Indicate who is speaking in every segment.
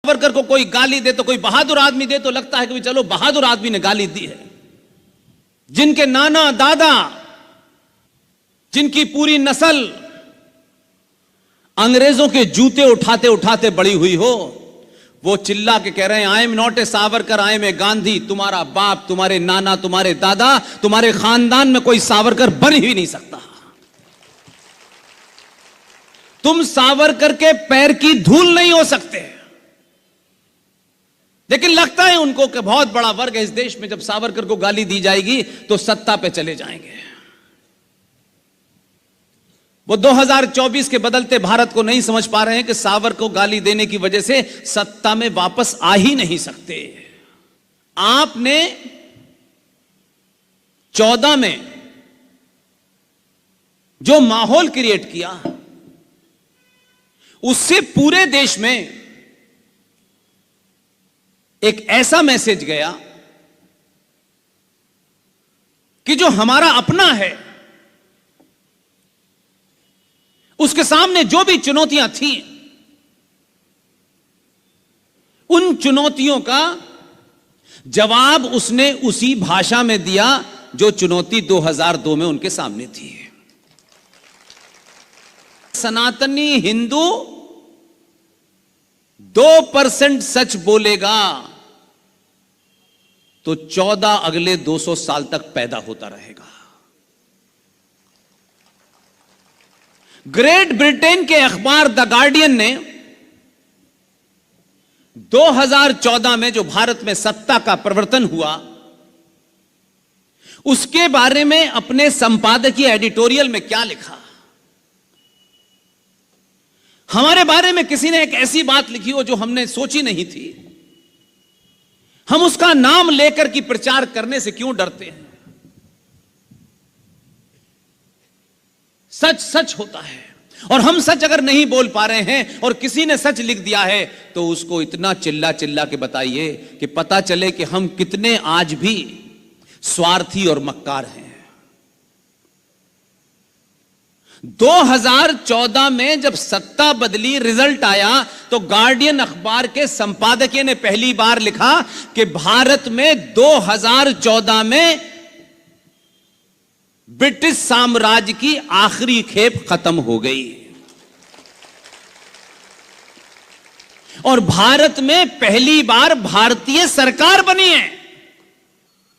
Speaker 1: सावरकर को कोई गाली दे, तो कोई बहादुर आदमी दे, तो लगता है कि चलो बहादुर आदमी ने गाली दी है। जिनके नाना दादा, जिनकी पूरी नस्ल अंग्रेजों के जूते उठाते उठाते बड़ी हुई हो, वो चिल्ला के कह रहे हैं I am not a Savarkar, I am a Gandhi. तुम्हारा बाप, तुम्हारे नाना, तुम्हारे दादा, तुम्हारे खानदान में कोई सावरकर बन ही नहीं सकता। तुम सावरकर के पैर की धूल नहीं हो सकते। लेकिन लगता है उनको कि बहुत बड़ा वर्ग है इस देश में, जब सावरकर को गाली दी जाएगी तो सत्ता पे चले जाएंगे। वो 2024 के बदलते भारत को नहीं समझ पा रहे हैं कि सावरकर को गाली देने की वजह से सत्ता में वापस आ ही नहीं सकते। आपने 14 में जो माहौल क्रिएट किया, उससे पूरे देश में एक ऐसा मैसेज गया कि जो हमारा अपना है, उसके सामने जो भी चुनौतियां थी, उन चुनौतियों का जवाब उसने उसी भाषा में दिया जो चुनौती 2002 में उनके सामने थी। सनातनी हिंदू 2% सच बोलेगा तो 14 अगले 200 साल तक पैदा होता रहेगा। ग्रेट ब्रिटेन के अखबार द गार्डियन ने 2014 में जो भारत में सत्ता का परिवर्तन हुआ, उसके बारे में अपने संपादकीय एडिटोरियल में क्या लिखा। हमारे बारे में किसी ने एक ऐसी बात लिखी हो जो हमने सोची नहीं थी, हम उसका नाम लेकर के प्रचार करने से क्यों डरते हैं। सच सच होता है, और हम सच अगर नहीं बोल पा रहे हैं और किसी ने सच लिख दिया है तो उसको इतना चिल्ला चिल्ला के बताइए कि पता चले कि हम कितने आज भी स्वार्थी और मक्कार हैं। 2014 में जब सत्ता बदली, रिजल्ट आया, तो गार्डियन अखबार के संपादकीय ने पहली बार लिखा कि भारत में 2014 में ब्रिटिश साम्राज्य की आखिरी खेप खत्म हो गई और भारत में पहली बार भारतीय सरकार बनी है।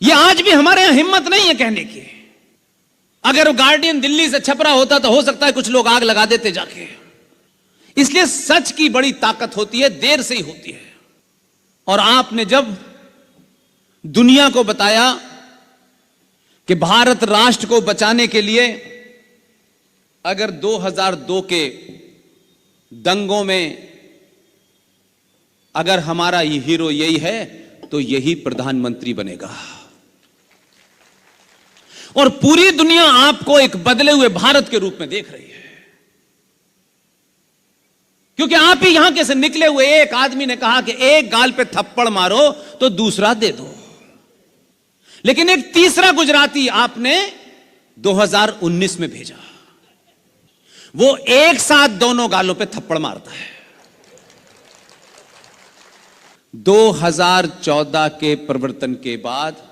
Speaker 1: यह आज भी हमारे यहां हिम्मत नहीं है कहने की। अगर गार्डियन दिल्ली से छपरा होता तो हो सकता है कुछ लोग आग लगा देते जाके। इसलिए सच की बड़ी ताकत होती है, देर से ही होती है। और आपने जब दुनिया को बताया कि भारत राष्ट्र को बचाने के लिए अगर 2002 के दंगों में अगर हमारा ये हीरो यही है तो यही प्रधानमंत्री बनेगा, और पूरी दुनिया आपको एक बदले हुए भारत के रूप में देख रही है, क्योंकि आप ही यहां के से निकले हुए एक आदमी ने कहा कि एक गाल पे थप्पड़ मारो तो दूसरा दे दो। लेकिन एक तीसरा गुजराती आपने 2019 में भेजा, वो एक साथ दोनों गालों पे थप्पड़ मारता है। 2014 के परिवर्तन के बाद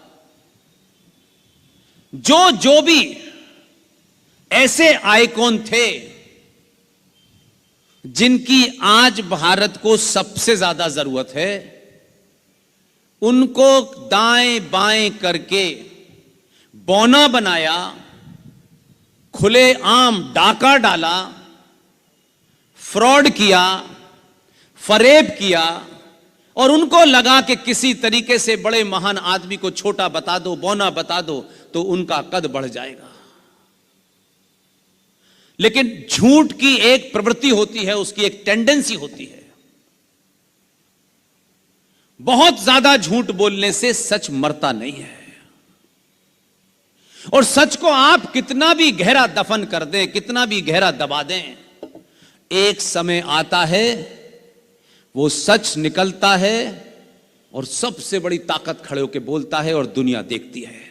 Speaker 1: जो भी ऐसे आइकॉन थे जिनकी आज भारत को सबसे ज्यादा जरूरत है, उनको दाएं बाएं करके बौना बनाया, खुलेआम डाका डाला, फ्रॉड किया, फरेब किया, और उनको लगा कि किसी तरीके से बड़े महान आदमी को छोटा बता दो, बौना बता दो तो उनका कद बढ़ जाएगा। लेकिन झूठ की एक प्रवृत्ति होती है, उसकी एक टेंडेंसी होती है। बहुत ज्यादा झूठ बोलने से सच मरता नहीं है, और सच को आप कितना भी गहरा दफन कर दें, कितना भी गहरा दबा दें, एक समय आता है वो सच निकलता है और सबसे बड़ी ताकत खड़े होकर बोलता है और दुनिया देखती है।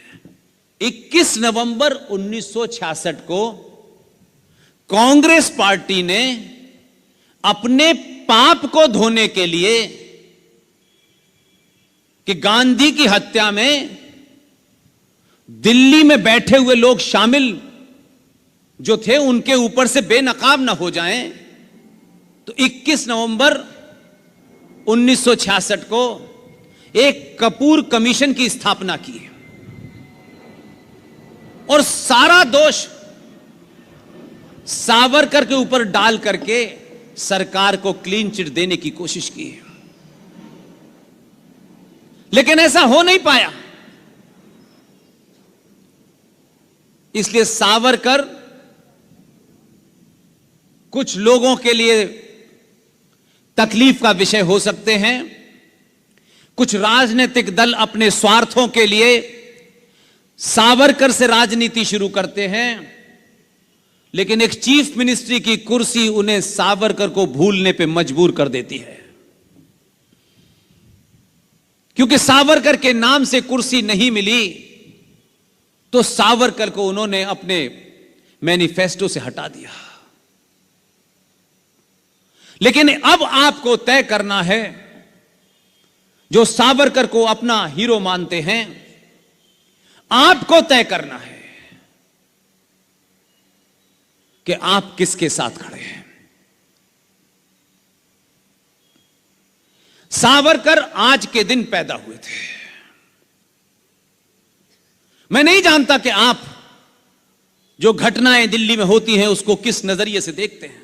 Speaker 1: 21 नवंबर 1966 को कांग्रेस पार्टी ने अपने पाप को धोने के लिए कि गांधी की हत्या में दिल्ली में बैठे हुए लोग शामिल जो थे उनके ऊपर से बेनकाब ना हो जाएं, तो 21 नवंबर 1966 को एक कपूर कमीशन की स्थापना की और सारा दोष सावरकर के ऊपर डाल करके सरकार को क्लीन चिट देने की कोशिश की, लेकिन ऐसा हो नहीं पाया। इसलिए सावरकर कुछ लोगों के लिए तकलीफ का विषय हो सकते हैं, कुछ राजनीतिक दल अपने स्वार्थों के लिए सावरकर से राजनीति शुरू करते हैं, लेकिन एक चीफ मिनिस्ट्री की कुर्सी उन्हें सावरकर को भूलने पे मजबूर कर देती है, क्योंकि सावरकर के नाम से कुर्सी नहीं मिली तो सावरकर को उन्होंने अपने मैनिफेस्टो से हटा दिया। लेकिन अब आपको तय करना है, जो सावरकर को अपना हीरो मानते हैं, आपको तय करना है कि आप किसके साथ खड़े हैं। सावरकर आज के दिन पैदा हुए थे। मैं नहीं जानता कि आप जो घटनाएं दिल्ली में होती हैं उसको किस नजरिए से देखते हैं,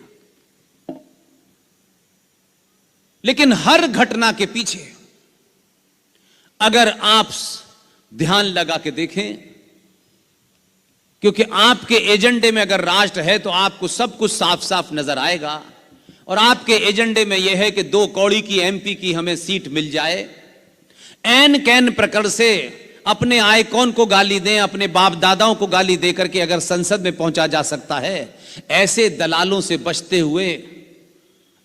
Speaker 1: लेकिन हर घटना के पीछे अगर आप ध्यान लगा के देखें, क्योंकि आपके एजेंडे में अगर राष्ट्र है तो आपको सब कुछ साफ साफ नजर आएगा, और आपके एजेंडे में यह है कि 2 कौड़ी की एमपी की हमें सीट मिल जाए। एन कैन प्रकार से अपने आइकॉन को गाली दें, अपने बाप दादाओं को गाली दे करके अगर संसद में पहुंचा जा सकता है, ऐसे दलालों से बचते हुए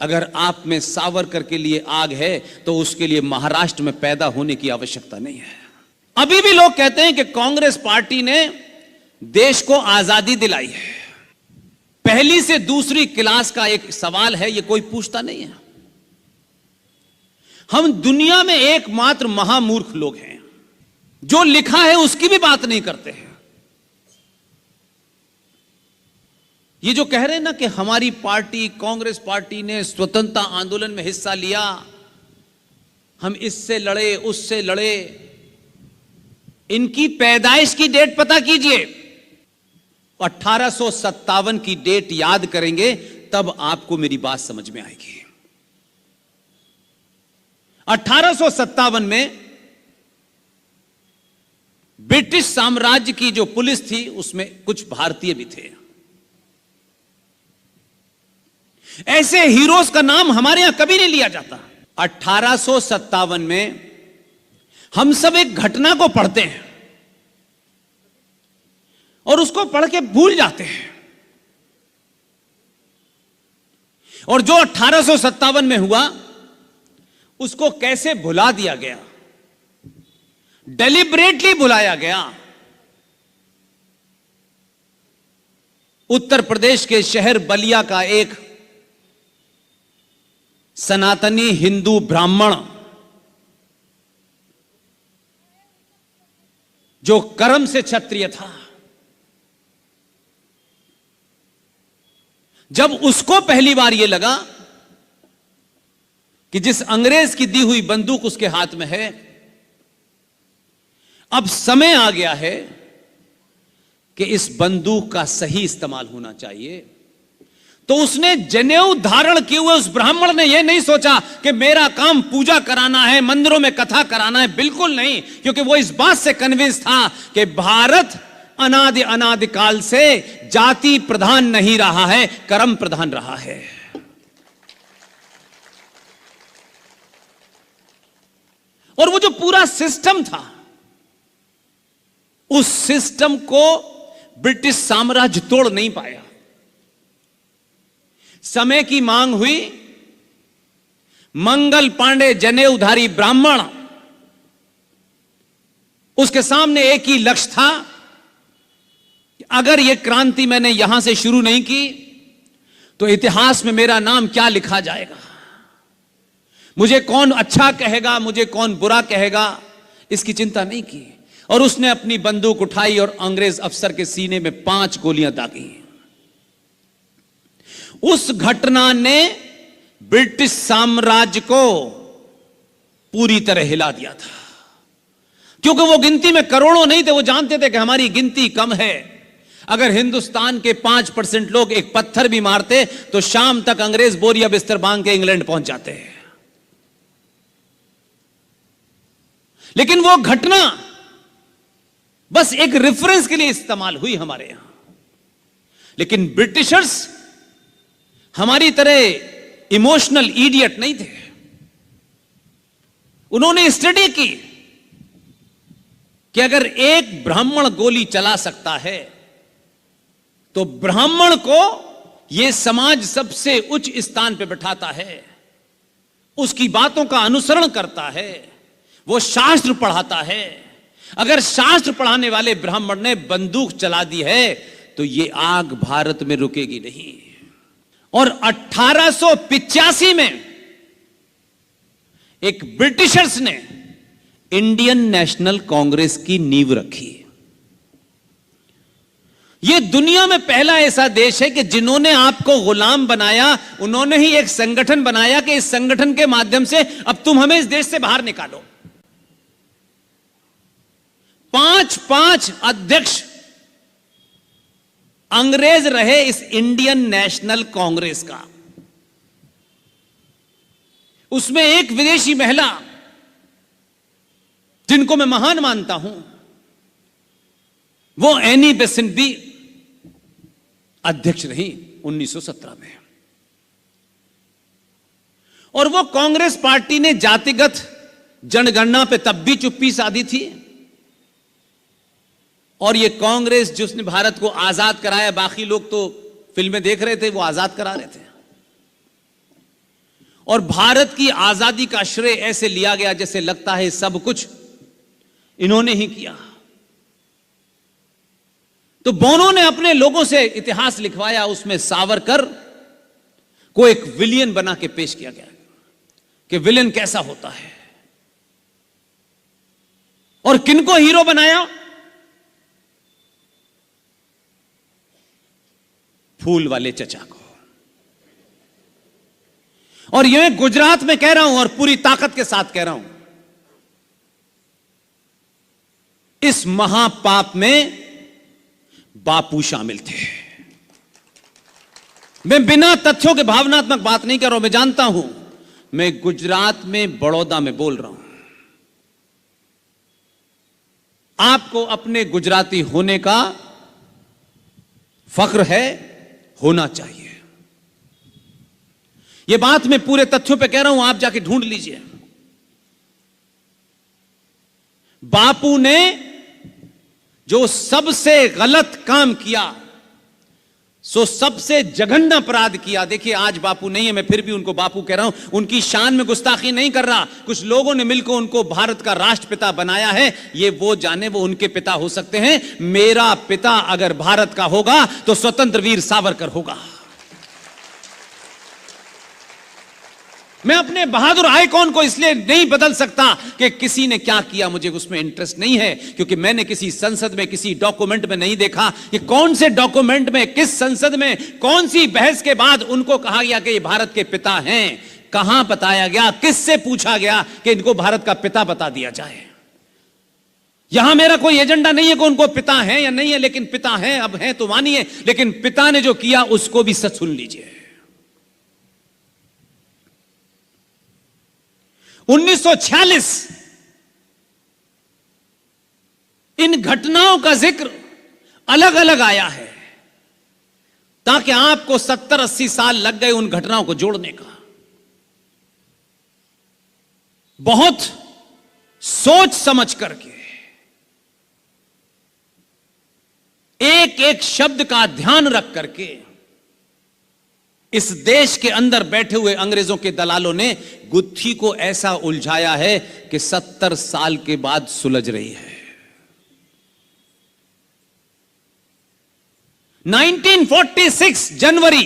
Speaker 1: अगर आप में सावरकर के लिए आग है तो उसके लिए महाराष्ट्र में पैदा होने की आवश्यकता नहीं है। अभी भी लोग कहते हैं कि कांग्रेस पार्टी ने देश को आजादी दिलाई है। पहली से दूसरी क्लास का एक सवाल है, यह कोई पूछता नहीं है। हम दुनिया में एकमात्र महामूर्ख लोग हैं जो लिखा है उसकी भी बात नहीं करते हैं। ये जो कह रहे हैं ना कि हमारी पार्टी कांग्रेस पार्टी ने स्वतंत्रता आंदोलन में हिस्सा लिया, हम इससे लड़े उससे लड़े, इनकी पैदाइश की डेट पता कीजिए। 1857 की डेट याद करेंगे तब आपको मेरी बात समझ में आएगी। 1857 में ब्रिटिश साम्राज्य की जो पुलिस थी उसमें कुछ भारतीय भी थे। ऐसे हीरोज का नाम हमारे यहां कभी नहीं लिया जाता। 1857 में हम सब एक घटना को पढ़ते हैं और उसको पढ़ के भूल जाते हैं, और जो 1857 में हुआ उसको कैसे भुला दिया गया, डेलिब्रेटली भुलाया गया। उत्तर प्रदेश के शहर बलिया का एक सनातनी हिंदू ब्राह्मण जो कर्म से क्षत्रिय था, जब उसको पहली बार यह लगा कि जिस अंग्रेज की दी हुई बंदूक उसके हाथ में है, अब समय आ गया है कि इस बंदूक का सही इस्तेमाल होना चाहिए, तो उसने जनेऊ धारण किए हुए उस ब्राह्मण ने यह नहीं सोचा कि मेरा काम पूजा कराना है, मंदिरों में कथा कराना है, बिल्कुल नहीं, क्योंकि वो इस बात से कन्विंस था कि भारत अनादि काल से जाति प्रधान नहीं रहा है, कर्म प्रधान रहा है। और वो जो पूरा सिस्टम था, उस सिस्टम को ब्रिटिश साम्राज्य तोड़ नहीं पाया। समय की मांग हुई, मंगल पांडे जनेऊधारी ब्राह्मण, उसके सामने एक ही लक्ष्य था कि अगर यह क्रांति मैंने यहां से शुरू नहीं की तो इतिहास में मेरा नाम क्या लिखा जाएगा, मुझे कौन अच्छा कहेगा, मुझे कौन बुरा कहेगा। इसकी चिंता नहीं की, और उसने अपनी बंदूक उठाई और अंग्रेज अफसर के सीने में 5 गोलियां दागी। उस घटना ने ब्रिटिश साम्राज्य को पूरी तरह हिला दिया था, क्योंकि वो गिनती में करोड़ों नहीं थे। वो जानते थे कि हमारी गिनती कम है। अगर हिंदुस्तान के 5% लोग एक पत्थर भी मारते तो शाम तक अंग्रेज बोरिया बिस्तर बांध के इंग्लैंड पहुंच जाते हैं। लेकिन वो घटना बस एक रेफरेंस के लिए इस्तेमाल हुई हमारे यहां। लेकिन ब्रिटिशर्स हमारी तरह इमोशनल इडियट नहीं थे। उन्होंने स्टडी की कि अगर एक ब्राह्मण गोली चला सकता है तो ब्राह्मण को यह समाज सबसे उच्च स्थान पर बैठाता है, उसकी बातों का अनुसरण करता है, वो शास्त्र पढ़ाता है। अगर शास्त्र पढ़ाने वाले ब्राह्मण ने बंदूक चला दी है तो यह आग भारत में रुकेगी नहीं। और 1885 में एक ब्रिटिशर्स ने इंडियन नेशनल कांग्रेस की नींव रखी। यह दुनिया में पहला ऐसा देश है कि जिन्होंने आपको गुलाम बनाया, उन्होंने ही एक संगठन बनाया कि इस संगठन के माध्यम से अब तुम हमें इस देश से बाहर निकालो। 5 अध्यक्ष अंग्रेज रहे इस इंडियन नेशनल कांग्रेस का। उसमें एक विदेशी महिला जिनको मैं महान मानता हूं, वो एनी बेसेंट भी अध्यक्ष रही 1917 में। और वो कांग्रेस पार्टी ने जातिगत जनगणना पे तब भी चुप्पी साधी थी। और ये कांग्रेस जिसने भारत को आजाद कराया, बाकी लोग तो फिल्में देख रहे थे, वो आजाद करा रहे थे। और भारत की आजादी का श्रेय ऐसे लिया गया जैसे लगता है सब कुछ इन्होंने ही किया। तो बोनो ने अपने लोगों से इतिहास लिखवाया, उसमें सावरकर को एक विलियन बना के पेश किया गया कि विलेन कैसा होता है। और किनको हीरो बनाया? फूल वाले चचा को। और यह गुजरात में कह रहा हूं और पूरी ताकत के साथ कह रहा हूं, इस महापाप में बापू शामिल थे। मैं बिना तथ्यों के भावनात्मक बात नहीं कर रहा हूं। मैं जानता हूं, मैं गुजरात में बड़ौदा में बोल रहा हूं। आपको अपने गुजराती होने का फख्र है, होना चाहिए। यह बात मैं पूरे तथ्यों पे कह रहा हूं, आप जाके ढूंढ लीजिए। बापू ने जो सबसे गलत काम किया, सो सबसे जघन्य अपराध किया। देखिए आज बापू नहीं है, मैं फिर भी उनको बापू कह रहा हूं, उनकी शान में गुस्ताखी नहीं कर रहा। कुछ लोगों ने मिलकर उनको भारत का राष्ट्रपिता बनाया है, ये वो जाने, वो उनके पिता हो सकते हैं। मेरा पिता अगर भारत का होगा तो स्वतंत्र वीर सावरकर होगा। मैं अपने बहादुर आइकॉन को इसलिए नहीं बदल सकता कि किसी ने क्या किया, मुझे उसमें इंटरेस्ट नहीं है, क्योंकि मैंने किसी संसद में किसी डॉक्यूमेंट में नहीं देखा कि कौन से डॉक्यूमेंट में, किस संसद में, कौन सी बहस के बाद उनको कहा गया कि ये भारत के पिता हैं। कहां बताया गया, किससे पूछा गया कि इनको भारत का पिता बता दिया जाए। यहां मेरा कोई एजेंडा नहीं है कि उनको पिता है या नहीं है, लेकिन पिता हैं, अब हैं तो मानिए, लेकिन पिता ने जो किया उसको भी सच सुन लीजिए। 1946 इन घटनाओं का जिक्र अलग अलग आया है ताकि आपको 70-80 साल लग गए उन घटनाओं को जोड़ने का। बहुत सोच समझ करके एक एक शब्द का ध्यान रख करके इस देश के अंदर बैठे हुए अंग्रेजों के दलालों ने गुत्थी को ऐसा उलझाया है कि 70 साल के बाद सुलझ रही है। 1946 जनवरी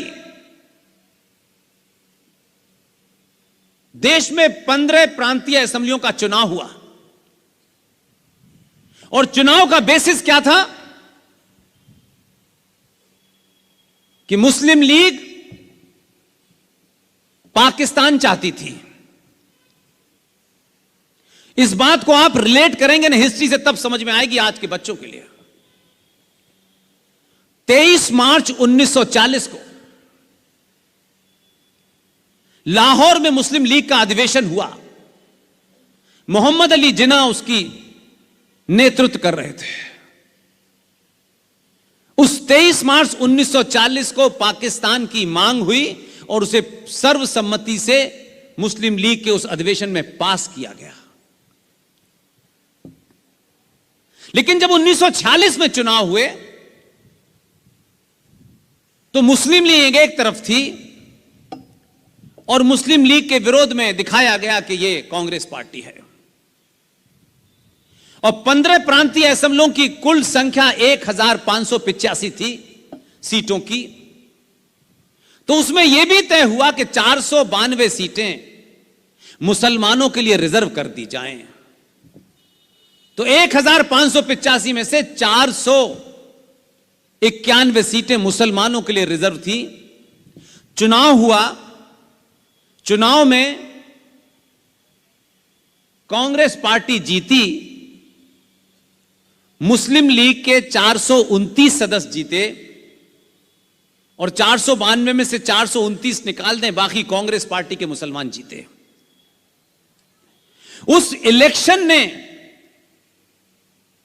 Speaker 1: देश में 15 प्रांतीय असेंबलियों का चुनाव हुआ। और चुनाव का बेसिस क्या था कि मुस्लिम लीग पाकिस्तान चाहती थी। इस बात को आप रिलेट करेंगे ना हिस्ट्री से, तब समझ में आएगी आज के बच्चों के लिए। 23 मार्च 1940 को लाहौर में मुस्लिम लीग का अधिवेशन हुआ। मोहम्मद अली जिन्ना उसकी नेतृत्व कर रहे थे। उस 23 मार्च 1940 को पाकिस्तान की मांग हुई और उसे सर्वसम्मति से मुस्लिम लीग के उस अधिवेशन में पास किया गया। लेकिन जब 1946 में चुनाव हुए तो मुस्लिम लीग एक तरफ थी और मुस्लिम लीग के विरोध में दिखाया गया कि यह कांग्रेस पार्टी है। और 15 प्रांतीय असेंबलियों की कुल संख्या 1585 थी सीटों की। तो उसमें यह भी तय हुआ कि 492 सीटें मुसलमानों के लिए रिजर्व कर दी जाएं। तो 1585 में से 491 सीटें मुसलमानों के लिए रिजर्व थी। चुनाव हुआ। चुनाव में कांग्रेस पार्टी जीती। मुस्लिम लीग के 429 सदस्य जीते और 492 में से 429 निकाल दें, बाकी कांग्रेस पार्टी के मुसलमान जीते। उस इलेक्शन ने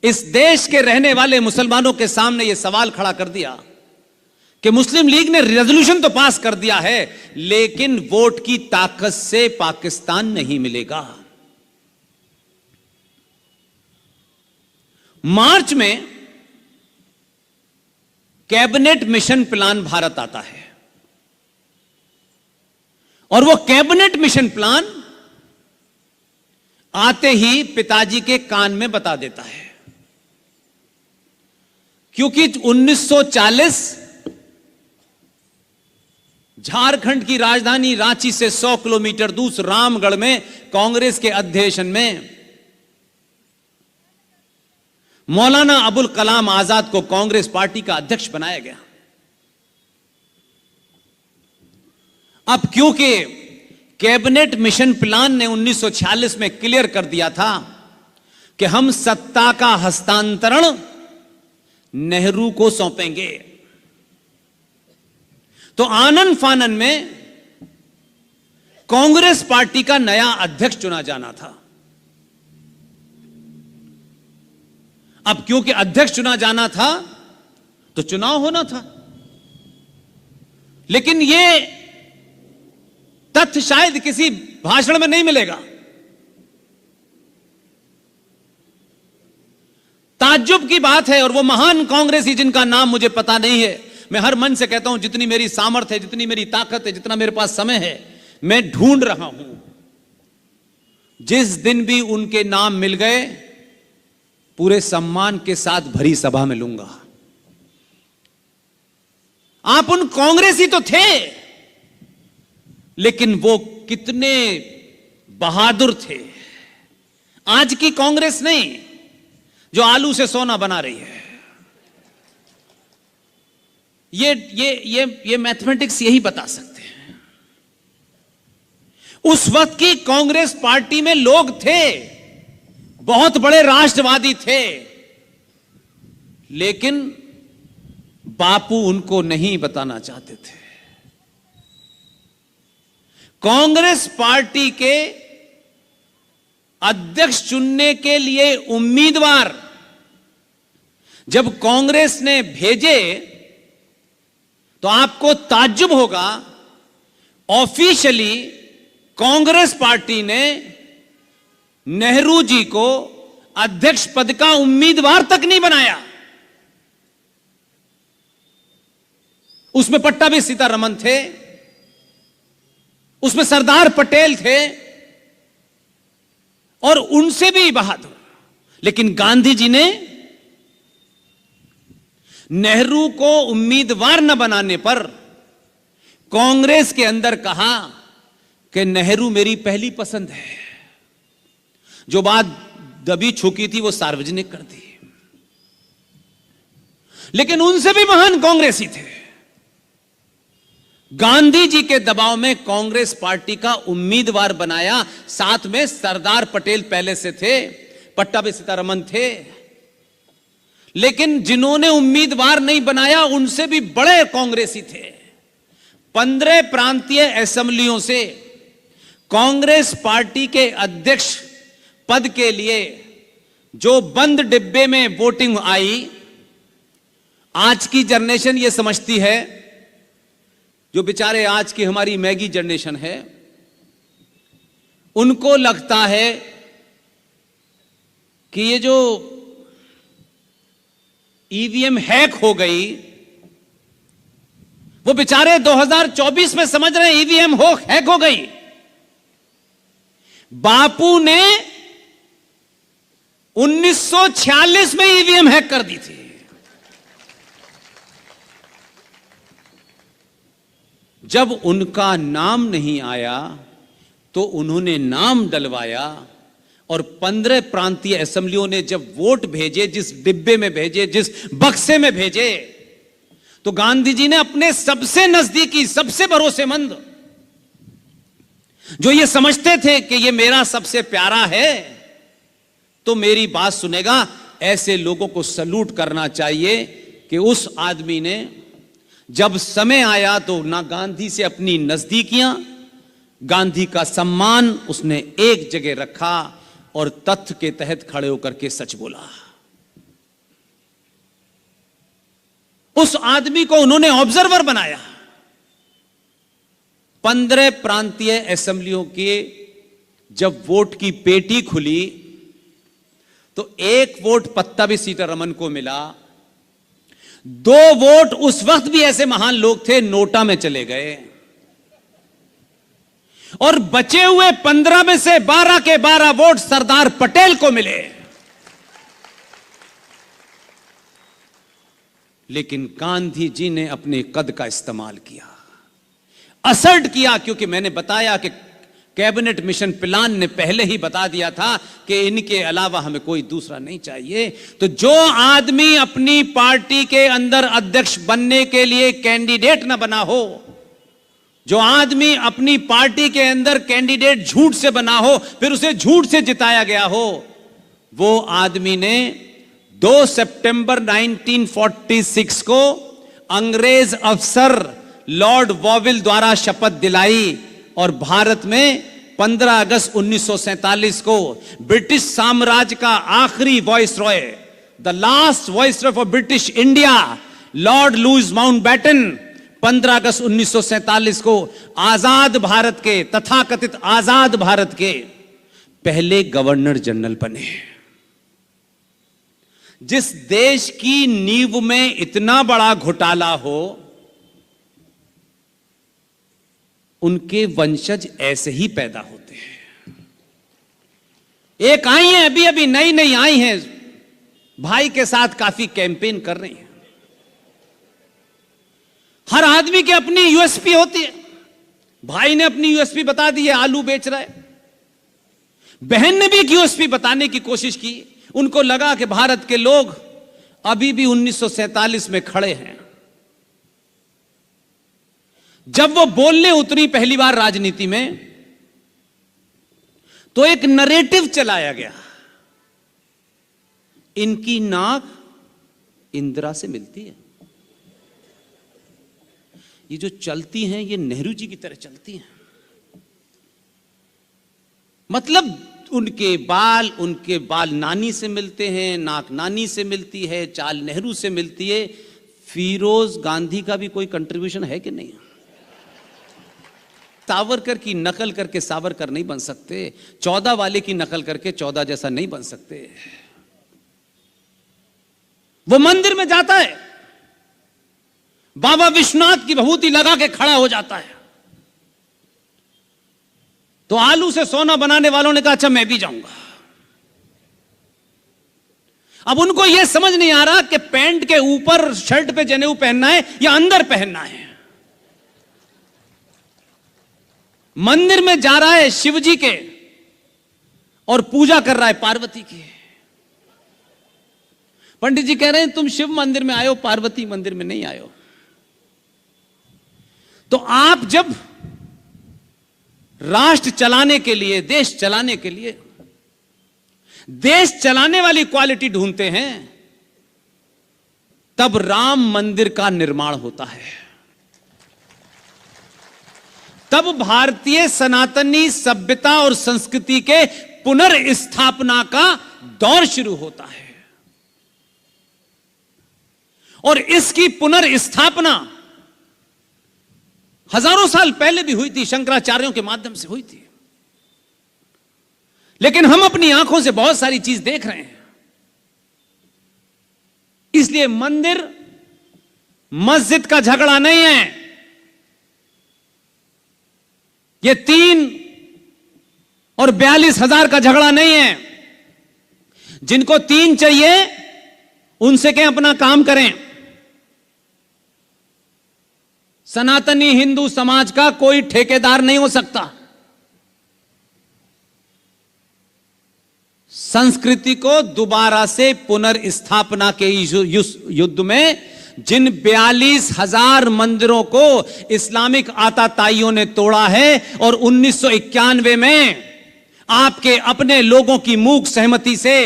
Speaker 1: इस देश के रहने वाले मुसलमानों के सामने यह सवाल खड़ा कर दिया कि मुस्लिम लीग ने रेजोल्यूशन तो पास कर दिया है, लेकिन वोट की ताकत से पाकिस्तान नहीं मिलेगा। मार्च में कैबिनेट मिशन प्लान भारत आता है और वो कैबिनेट मिशन प्लान आते ही पिताजी के कान में बता देता है, क्योंकि 1940 झारखंड की राजधानी रांची से 100 किलोमीटर दूर रामगढ़ में कांग्रेस के अधिवेशन में मौलाना अबुल कलाम आजाद को कांग्रेस पार्टी का अध्यक्ष बनाया गया। अब क्योंकि कैबिनेट मिशन प्लान ने 1946 में क्लियर कर दिया था कि हम सत्ता का हस्तांतरण नेहरू को सौंपेंगे, तो आनन फानन में कांग्रेस पार्टी का नया अध्यक्ष चुना जाना था। अब क्योंकि अध्यक्ष चुना जाना था तो चुनाव होना था, लेकिन यह तथ्य शायद किसी भाषण में नहीं मिलेगा। ताज्जुब की बात है, और वो महान कांग्रेसी जिनका नाम मुझे पता नहीं है, मैं हर मन से कहता हूं जितनी मेरी सामर्थ्य है, जितनी मेरी ताकत है, जितना मेरे पास समय है, मैं ढूंढ रहा हूं। जिस दिन भी उनके नाम मिल गए पूरे सम्मान के साथ भरी सभा में लूंगा। आप उन कांग्रेसी तो थे, लेकिन वो कितने बहादुर थे। आज की कांग्रेस नहीं जो आलू से सोना बना रही है। ये मैथमेटिक्स यही बता सकते हैं। उस वक्त की कांग्रेस पार्टी में लोग थे, बहुत बड़े राष्ट्रवादी थे, लेकिन बापू उनको नहीं बताना चाहते थे। कांग्रेस पार्टी के अध्यक्ष चुनने के लिए उम्मीदवार जब कांग्रेस ने भेजे तो आपको ताज्जुब होगा, ऑफिशियली कांग्रेस पार्टी ने नेहरू जी को अध्यक्ष पद का उम्मीदवार तक नहीं बनाया। उसमें पट्टाभी सीतारमन थे, उसमें सरदार पटेल थे, और उनसे भी बहादुर। लेकिन गांधी जी ने नेहरू को उम्मीदवार न बनाने पर कांग्रेस के अंदर कहा कि नेहरू मेरी पहली पसंद है। जो बात दबी छुकी थी वो सार्वजनिक कर दी। लेकिन उनसे भी महान कांग्रेसी थे। गांधी जी के दबाव में कांग्रेस पार्टी का उम्मीदवार बनाया, साथ में सरदार पटेल पहले से थे, पट्टाभी सीतारमन थे। लेकिन जिन्होंने उम्मीदवार नहीं बनाया उनसे भी बड़े कांग्रेसी थे। 15 प्रांतीय असेंबलियों से कांग्रेस पार्टी के अध्यक्ष पद के लिए जो बंद डिब्बे में वोटिंग आई, आज की जनरेशन ये समझती है, जो बेचारे आज की हमारी मैगी जनरेशन है, उनको लगता है कि ये जो ईवीएम हैक हो गई, वो बेचारे 2024 में समझ रहे हैं ईवीएम हैक हो गई। बापू ने 1946 में ईवीएम हैक कर दी थी। जब उनका नाम नहीं आया तो उन्होंने नाम डलवाया, और 15 प्रांतीय असेंबलियों ने जब वोट भेजे, जिस डिब्बे में भेजे, जिस बक्से में भेजे, तो गांधी जी ने अपने सबसे नजदीकी, सबसे भरोसेमंद, जो ये समझते थे कि ये मेरा सबसे प्यारा है तो मेरी बात सुनेगा, ऐसे लोगों को सलूट करना चाहिए कि उस आदमी ने जब समय आया तो ना गांधी से अपनी नजदीकियां, गांधी का सम्मान उसने एक जगह रखा और तथ्य के तहत खड़े होकर के सच बोला। उस आदमी को उन्होंने ऑब्जर्वर बनाया। 15 प्रांतीय असेंबलियों के जब वोट की पेटी खुली तो एक वोट पट्टाभी सीतारमन को मिला, 2 वोट उस वक्त भी ऐसे महान लोग थे नोटा में चले गए, और बचे हुए 15 में से 12 के 12 वोट सरदार पटेल को मिले। लेकिन गांधी जी ने अपने कद का इस्तेमाल किया, असर्ट किया, क्योंकि मैंने बताया कि कैबिनेट मिशन प्लान ने पहले ही बता दिया था कि इनके अलावा हमें कोई दूसरा नहीं चाहिए। तो जो आदमी अपनी पार्टी के अंदर अध्यक्ष बनने के लिए कैंडिडेट ना बना हो, जो आदमी अपनी पार्टी के अंदर कैंडिडेट झूठ से बना हो, फिर उसे झूठ से जिताया गया हो, वो आदमी ने 2 सितंबर 1946 को अंग्रेज अफसर लॉर्ड वॉविल द्वारा शपथ दिलाई, और भारत में 15 अगस्त 1947 को ब्रिटिश साम्राज्य का आखिरी viceroy, the last viceroy for British India, Lord Louis Mountbatten, 15 अगस्त 1947 को आजाद भारत के, तथाकथित आजाद भारत के पहले गवर्नर जनरल बने। जिस देश की नींव में इतना बड़ा घोटाला हो, उनके वंशज ऐसे ही पैदा होते हैं। एक आई हैं, अभी अभी नई नई आई हैं, भाई के साथ काफी कैंपेन कर रही हैं। हर आदमी की अपनी यूएसपी होती है। भाई ने अपनी यूएसपी बता दी है, आलू बेच रहा है। बहन ने भी एक यूएसपी बताने की कोशिश की। उनको लगा कि भारत के लोग अभी भी 1947 में खड़े हैं। जब वो बोलने उतरी पहली बार राजनीति में, तो एक नरेटिव चलाया गया, इनकी नाक इंदिरा से मिलती है, ये जो चलती हैं ये नेहरू जी की तरह चलती हैं। मतलब उनके बाल नानी से मिलते हैं, नाक नानी से मिलती है, चाल नेहरू से मिलती है। फिरोज गांधी का भी कोई कंट्रीब्यूशन है कि नहीं? सावरकर की नकल करके सावरकर नहीं बन सकते, 14 वाले की नकल करके 14 जैसा नहीं बन सकते। वो मंदिर में जाता है, बाबा विश्वनाथ की विभूति लगा के खड़ा हो जाता है, तो आलू से सोना बनाने वालों ने कहा अच्छा मैं भी जाऊंगा। अब उनको यह समझ नहीं आ रहा कि पैंट के ऊपर शर्ट पे जनेऊ पहनना है या अंदर पहनना है। मंदिर में जा रहा है शिवजी के और पूजा कर रहा है पार्वती की। पंडित जी कह रहे हैं तुम शिव मंदिर में आए हो, पार्वती मंदिर में नहीं आए हो। तो आप जब राष्ट्र चलाने के लिए, देश चलाने के लिए, देश चलाने वाली क्वालिटी ढूंढते हैं, तब राम मंदिर का निर्माण होता है, तब भारतीय सनातनी सभ्यता और संस्कृति के पुनर्स्थापना का दौर शुरू होता है। और इसकी पुनर्स्थापना हजारों साल पहले भी हुई थी, शंकराचार्यों के माध्यम से हुई थी। लेकिन हम अपनी आंखों से बहुत सारी चीज देख रहे हैं। इसलिए मंदिर मस्जिद का झगड़ा नहीं है। यह 3 और 42,000 का झगड़ा नहीं है। जिनको 3 चाहिए उनसे कहें अपना काम करें। सनातनी हिंदू समाज का कोई ठेकेदार नहीं हो सकता। संस्कृति को दोबारा से पुनर्स्थापना के युद्ध में जिन 42,000 मंदिरों को इस्लामिक आताताइयों ने तोड़ा है और 1991 में आपके अपने लोगों की मूक सहमति से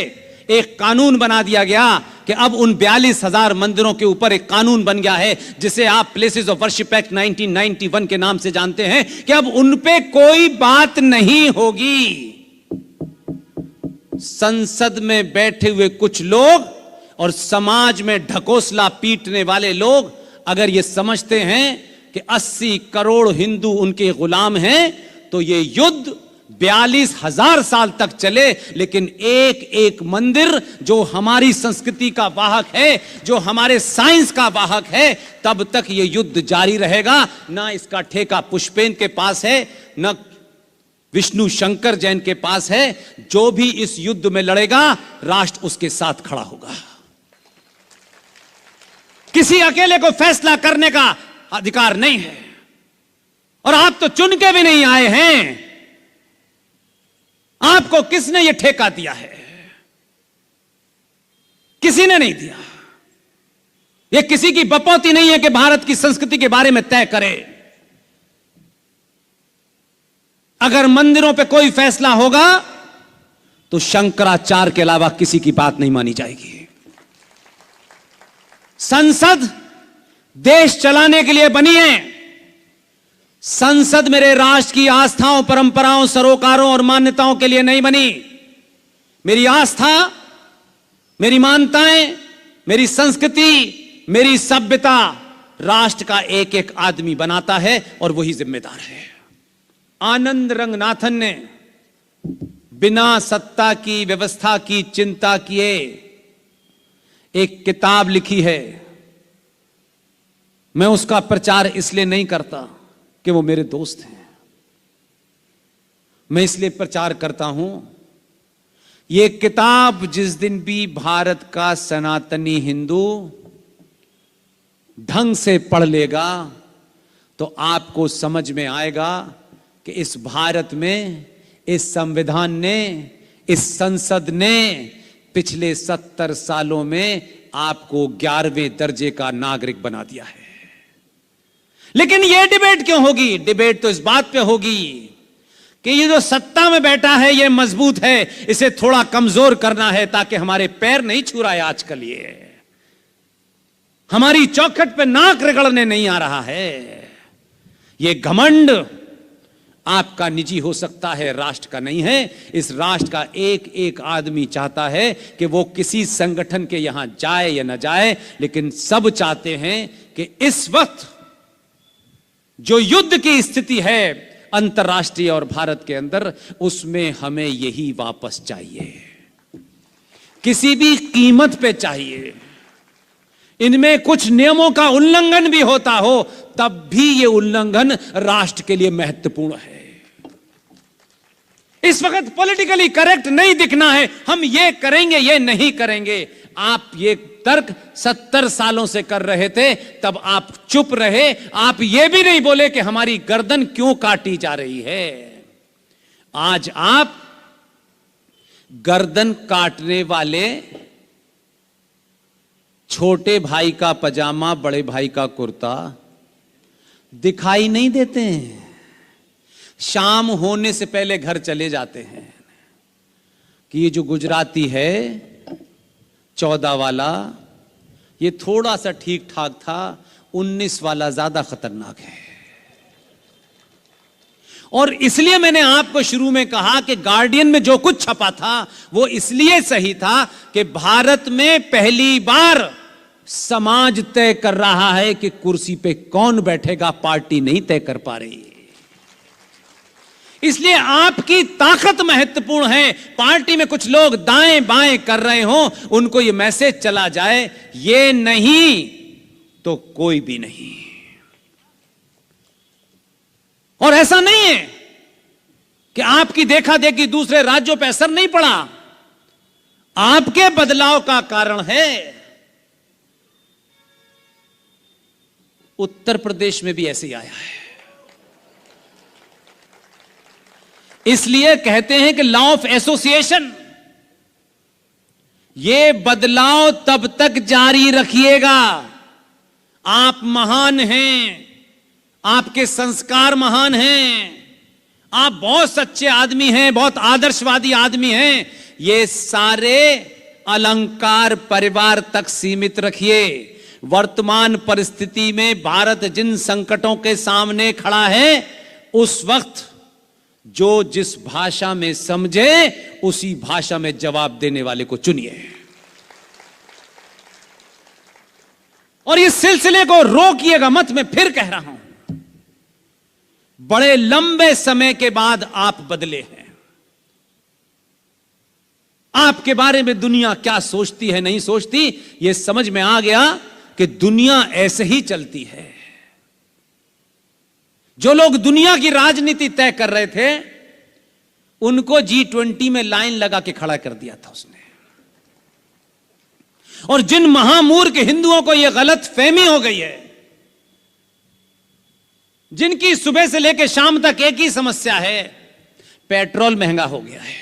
Speaker 1: एक कानून बना दिया गया कि अब उन 42,000 मंदिरों के ऊपर एक कानून बन गया है जिसे आप प्लेसेस ऑफ वर्शिप एक्ट 1991 के नाम से जानते हैं, कि अब उन पे कोई बात नहीं होगी। संसद में बैठे हुए कुछ लोग और समाज में ढकोसला पीटने वाले लोग अगर ये समझते हैं कि 80 करोड़ हिंदू उनके गुलाम हैं, तो ये युद्ध 42,000 साल तक चले, लेकिन एक एक मंदिर जो हमारी संस्कृति का वाहक है, जो हमारे साइंस का वाहक है, तब तक यह युद्ध जारी रहेगा। ना इसका ठेका पुष्पेन के पास है, न विष्णु शंकर जैन के पास है। जो भी इस युद्ध में लड़ेगा, राष्ट्र उसके साथ खड़ा होगा। किसी अकेले को फैसला करने का अधिकार नहीं है। और आप तो चुन के भी नहीं आए हैं। आपको किसने यह ठेका दिया है? किसी ने नहीं दिया। यह किसी की बपौती नहीं है कि भारत की संस्कृति के बारे में तय करे। अगर मंदिरों पे कोई फैसला होगा तो शंकराचार्य के अलावा किसी की बात नहीं मानी जाएगी। संसद देश चलाने के लिए बनी है। संसद मेरे राष्ट्र की आस्थाओं, परंपराओं, सरोकारों और मान्यताओं के लिए नहीं बनी। मेरी आस्था, मेरी मान्यताएं, मेरी संस्कृति, मेरी सभ्यता राष्ट्र का एक एक आदमी बनाता है और वही जिम्मेदार है। आनंद रंगनाथन ने बिना सत्ता की व्यवस्था की चिंता किए एक किताब लिखी है। मैं उसका प्रचार इसलिए नहीं करता कि वो मेरे दोस्त हैं। मैं इसलिए प्रचार करता हूं, ये किताब जिस दिन भी भारत का सनातनी हिंदू ढंग से पढ़ लेगा तो आपको समझ में आएगा कि इस भारत में, इस संविधान ने, इस संसद ने पिछले 70 सालों में आपको 11वें दर्जे का नागरिक बना दिया है। लेकिन यह डिबेट क्यों होगी? डिबेट तो इस बात पे होगी कि ये जो सत्ता में बैठा है ये मजबूत है, इसे थोड़ा कमजोर करना है ताकि हमारे पैर नहीं छू रहा है। आजकल ये हमारी चौखट पे नाक रगड़ने नहीं आ रहा है। ये घमंड आपका निजी हो सकता है, राष्ट्र का नहीं है। इस राष्ट्र का एक एक आदमी चाहता है कि वो किसी संगठन के यहां जाए या ना जाए, लेकिन सब चाहते हैं कि इस वक्त जो युद्ध की स्थिति है अंतर्राष्ट्रीय और भारत के अंदर, उसमें हमें यही वापस चाहिए, किसी भी कीमत पे चाहिए। इनमें कुछ नियमों का उल्लंघन भी होता हो तब भी यह उल्लंघन राष्ट्र के लिए महत्वपूर्ण है। इस वक्त पॉलिटिकली करेक्ट नहीं दिखना है, हम ये करेंगे ये नहीं करेंगे। आप ये तर्क 70 सालों से कर रहे थे, तब आप चुप रहे। आप ये भी नहीं बोले कि हमारी गर्दन क्यों काटी जा रही है। आज आप गर्दन काटने वाले छोटे भाई का पजामा, बड़े भाई का कुर्ता दिखाई नहीं देते हैं। शाम होने से पहले घर चले जाते हैं कि ये जो गुजराती है 14 वाला, ये थोड़ा सा ठीक ठाक था, 19 वाला ज्यादा खतरनाक है। और इसलिए मैंने आपको शुरू में कहा कि गार्डियन में जो कुछ छपा था वो इसलिए सही था कि भारत में पहली बार समाज तय कर रहा है कि कुर्सी पे कौन बैठेगा, पार्टी नहीं तय कर पा रही। इसलिए आपकी ताकत महत्वपूर्ण है। पार्टी में कुछ लोग दाएं बाएं कर रहे हो, उनको यह मैसेज चला जाए, ये नहीं तो कोई भी नहीं। और ऐसा नहीं है कि आपकी देखा देखी दूसरे राज्यों पर असर नहीं पड़ा। आपके बदलाव का कारण है उत्तर प्रदेश में भी ऐसे ही आया है। इसलिए कहते हैं कि लॉ ऑफ एसोसिएशन, ये बदलाव तब तक जारी रखिएगा। आप महान हैं, आपके संस्कार महान हैं, आप बहुत सच्चे आदमी हैं, बहुत आदर्शवादी आदमी हैं। ये सारे अलंकार परिवार तक सीमित रखिए। वर्तमान परिस्थिति में भारत जिन संकटों के सामने खड़ा है, उस वक्त जो जिस भाषा में समझे उसी भाषा में जवाब देने वाले को चुनिए और इस सिलसिले को रोकिएगा मत। मैं फिर कह रहा हूं, बड़े लंबे समय के बाद आप बदले हैं। आपके बारे में दुनिया क्या सोचती है नहीं सोचती, यह समझ में आ गया कि दुनिया ऐसे ही चलती है। जो लोग दुनिया की राजनीति तय कर रहे थे, उनको G20 में लाइन लगा के खड़ा कर दिया था उसने। और जिन महामूर्ख हिंदुओं को यह गलत फहमी हो गई है, जिनकी सुबह से लेकर शाम तक एक ही समस्या है, पेट्रोल महंगा हो गया है।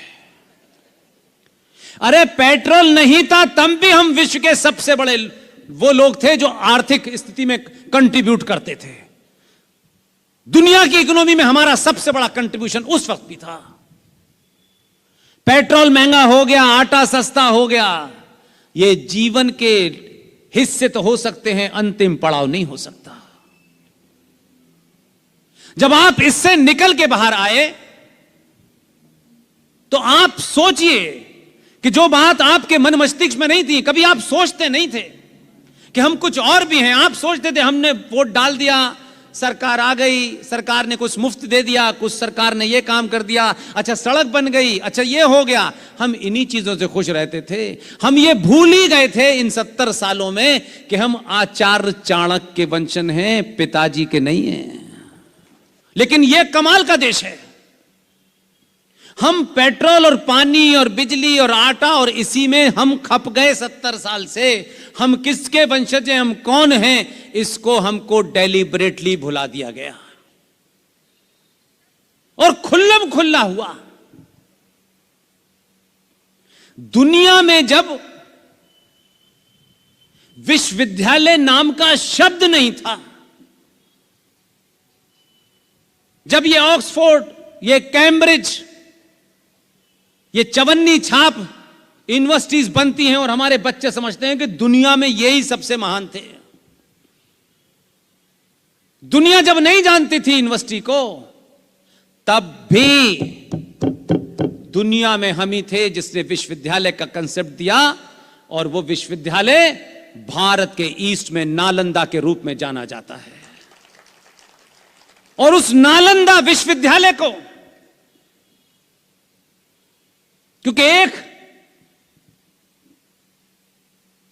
Speaker 1: अरे पेट्रोल नहीं था तब भी हम विश्व के सबसे बड़े वो लोग थे जो आर्थिक स्थिति में कंट्रीब्यूट करते थे। दुनिया की इकोनॉमी में हमारा सबसे बड़ा कंट्रीब्यूशन उस वक्त भी था। पेट्रोल महंगा हो गया, आटा सस्ता हो गया, ये जीवन के हिस्से तो हो सकते हैं, अंतिम पड़ाव नहीं हो सकता। जब आप इससे निकल के बाहर आए तो आप सोचिए कि जो बात आपके मन मस्तिष्क में नहीं थी, कभी आप सोचते नहीं थे कि हम कुछ और भी हैं। आप सोचते थे हमने वोट डाल दिया, सरकार आ गई, सरकार ने कुछ मुफ्त दे दिया, कुछ सरकार ने ये काम कर दिया, अच्छा सड़क बन गई, अच्छा ये हो गया। हम इन्हीं चीजों से खुश रहते थे। हम ये भूल ही गए थे इन 70 सालों में कि हम आचार्य चाणक्य के वंशज हैं, पिताजी के नहीं हैं। लेकिन यह कमाल का देश है। हम पेट्रोल और पानी और बिजली और आटा और इसी में हम खप गए 70 साल से। हम किसके वंशज हैं, हम कौन हैं, इसको हमको डेलिबरेटली भुला दिया गया और खुल्लम खुल्ला हुआ। दुनिया में जब विश्वविद्यालय नाम का शब्द नहीं था, जब ये ऑक्सफोर्ड, ये कैम्ब्रिज, ये चवन्नी छाप यूनिवर्सिटीज बनती हैं और हमारे बच्चे समझते हैं कि दुनिया में यही सबसे महान थे। दुनिया जब नहीं जानती थी यूनिवर्सिटी को, तब भी दुनिया में हम ही थे जिसने विश्वविद्यालय का कंसेप्ट दिया, और वो विश्वविद्यालय भारत के ईस्ट में नालंदा के रूप में जाना जाता है। और उस नालंदा विश्वविद्यालय को, क्योंकि एक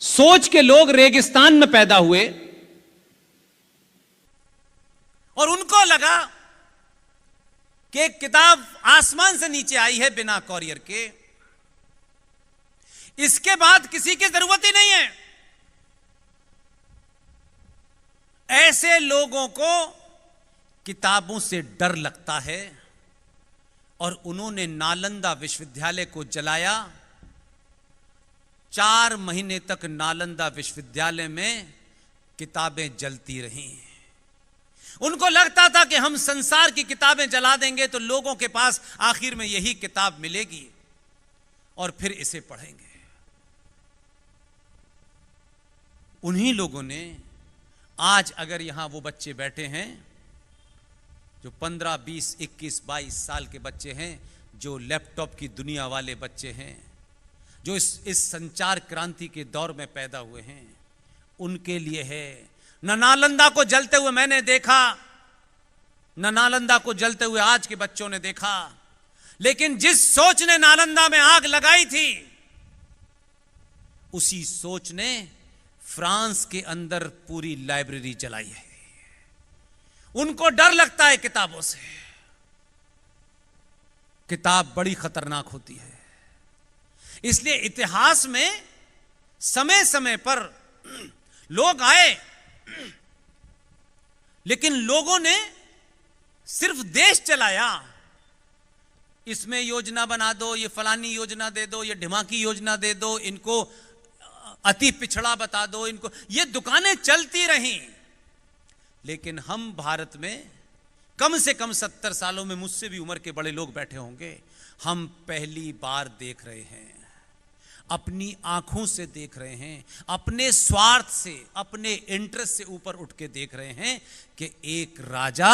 Speaker 1: सोच के लोग रेगिस्तान में पैदा हुए और उनको लगा कि एक किताब आसमान से नीचे आई है बिना कॉरियर के, इसके बाद किसी की जरूरत ही नहीं है। ऐसे लोगों को किताबों से डर लगता है और उन्होंने नालंदा विश्वविद्यालय को जलाया
Speaker 2: 4 महीने तक नालंदा विश्वविद्यालय में किताबें जलती रहीं। उनको लगता था कि हम संसार की किताबें जला देंगे तो लोगों के पास आखिर में यही किताब मिलेगी और फिर इसे पढ़ेंगे। उन्हीं लोगों ने आज अगर यहां वो बच्चे बैठे हैं जो 15, 20, 21, 22 साल के बच्चे हैं, जो लैपटॉप की दुनिया वाले बच्चे हैं, जो इस संचार क्रांति के दौर में पैदा हुए हैं, उनके लिए है। न नालंदा को जलते हुए मैंने देखा, न नालंदा को जलते हुए आज के बच्चों ने देखा, लेकिन जिस सोच ने नालंदा में आग लगाई थी, उसी सोच ने फ्रांस के अंदर पूरी लाइब्रेरी जलाई है। उनको डर लगता है किताबों से। किताब बड़ी खतरनाक होती है। इसलिए इतिहास में समय समय पर लोग आए, लेकिन लोगों ने सिर्फ देश चलाया। इसमें योजना बना दो, ये फलानी योजना दे दो, ये ढिमाकी योजना दे दो, इनको अति पिछड़ा बता दो, इनको, ये दुकानें चलती रहीं। लेकिन हम भारत में कम से कम 70 सालों में, मुझसे भी उम्र के बड़े लोग बैठे होंगे, हम पहली बार देख रहे हैं, अपनी आंखों से देख रहे हैं, अपने स्वार्थ से, अपने इंटरेस्ट से ऊपर उठ के देख रहे हैं कि एक राजा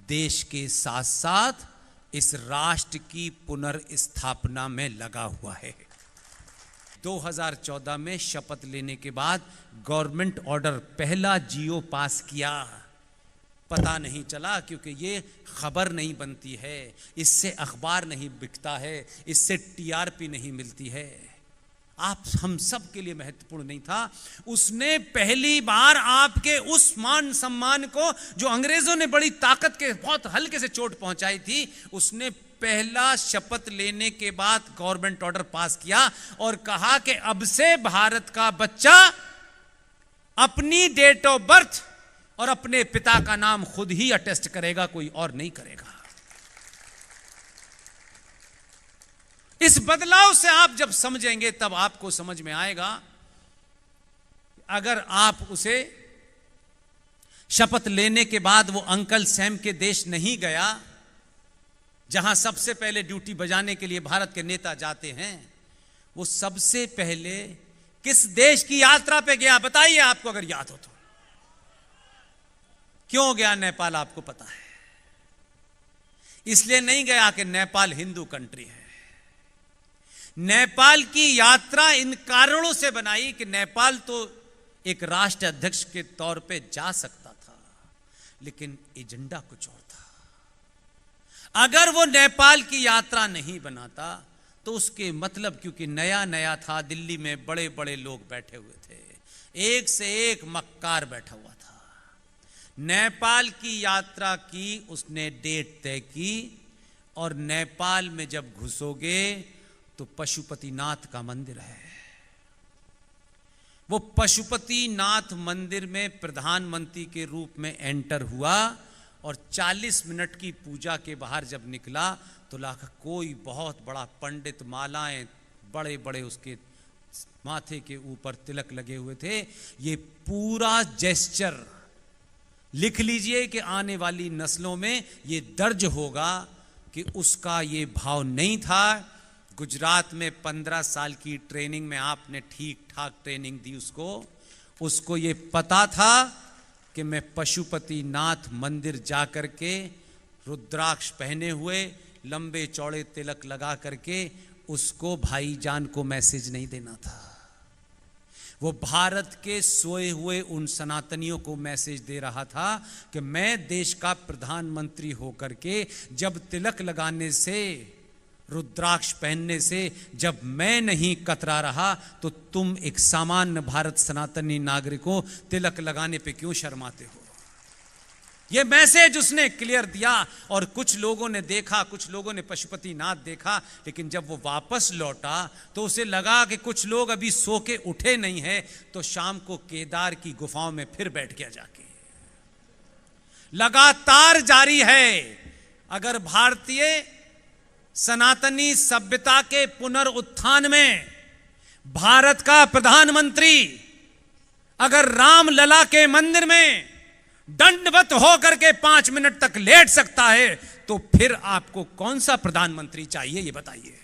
Speaker 2: देश के साथ साथ इस राष्ट्र की पुनर्स्थापना में लगा हुआ है। 2014 में शपथ लेने के बाद गवर्नमेंट ऑर्डर, पहला जियो पास किया। पता नहीं चला क्योंकि ये खबर नहीं बनती है, इससे अखबार नहीं बिकता है, इससे टीआरपी नहीं मिलती है, आप हम सब के लिए महत्वपूर्ण नहीं था। उसने पहली बार आपके उस मान सम्मान को जो अंग्रेजों ने बड़ी ताकत के बहुत हल्के से चोट पहुंचाई थी, उसने पहला शपथ लेने के बाद गवर्नमेंट ऑर्डर पास किया और कहा कि अब से भारत का बच्चा अपनी डेट ऑफ बर्थ और अपने पिता का नाम खुद ही अटेस्ट करेगा, कोई और नहीं करेगा। इस बदलाव से आप जब समझेंगे तब आपको समझ में आएगा, अगर आप उसे शपथ लेने के बाद वो अंकल सैम के देश नहीं गया, जहां सबसे पहले ड्यूटी बजाने के लिए भारत के नेता जाते हैं, वो सबसे पहले किस देश की यात्रा पे गया बताइए आपको अगर याद हो तो। क्यों गया नेपाल? आपको पता है। इसलिए नहीं गया कि नेपाल हिंदू कंट्री है। नेपाल की यात्रा इन कारणों से बनाई कि नेपाल तो एक राष्ट्र अध्यक्ष के तौर पे जा सकता था, लेकिन एजेंडा कुछ और था। अगर वो नेपाल की यात्रा नहीं बनाता तो उसके मतलब, क्योंकि नया नया था, दिल्ली में बड़े बड़े लोग बैठे हुए थे, एक से एक मक्कार बैठा हुआ था। नेपाल की यात्रा की, उसने डेट तय की, और नेपाल में जब घुसोगे तो पशुपतिनाथ का मंदिर है। वो पशुपतिनाथ मंदिर में प्रधानमंत्री के रूप में एंटर हुआ और 40 मिनट की पूजा के बाहर जब निकला तो लाख कोई बहुत बड़ा पंडित, मालाएं बड़े बड़े उसके माथे के ऊपर तिलक लगे हुए थे। ये पूरा जेस्चर लिख लीजिए कि आने वाली नस्लों में ये दर्ज होगा कि उसका ये भाव नहीं था। गुजरात में 15 साल की ट्रेनिंग में आपने ठीक ठाक ट्रेनिंग दी उसको ये पता था कि मैं पशुपतिनाथ मंदिर जा करके रुद्राक्ष पहने हुए, लंबे चौड़े तिलक लगा करके उसको भाईजान को मैसेज नहीं देना था। वो भारत के सोए हुए उन सनातनियों को मैसेज दे रहा था कि मैं देश का प्रधानमंत्री होकर के जब तिलक लगाने से, रुद्राक्ष पहनने से जब मैं नहीं कतरा रहा, तो तुम एक सामान्य भारत सनातनी नागरिकों तिलक लगाने पे क्यों शर्माते हो। ये मैसेज उसने क्लियर दिया। और कुछ लोगों ने देखा, कुछ लोगों ने पशुपतिनाथ देखा, लेकिन जब वो वापस लौटा तो उसे लगा कि कुछ लोग अभी सो के उठे नहीं हैं, तो शाम को केदार की गुफाओं में फिर बैठ गया जाके। लगातार जारी है। अगर भारतीय सनातनी सभ्यता के पुनरुत्थान में भारत का प्रधानमंत्री अगर रामलला के मंदिर में दंडवत होकर के 5 मिनट तक लेट सकता है तो फिर आपको कौन सा प्रधानमंत्री चाहिए, ये बताइए।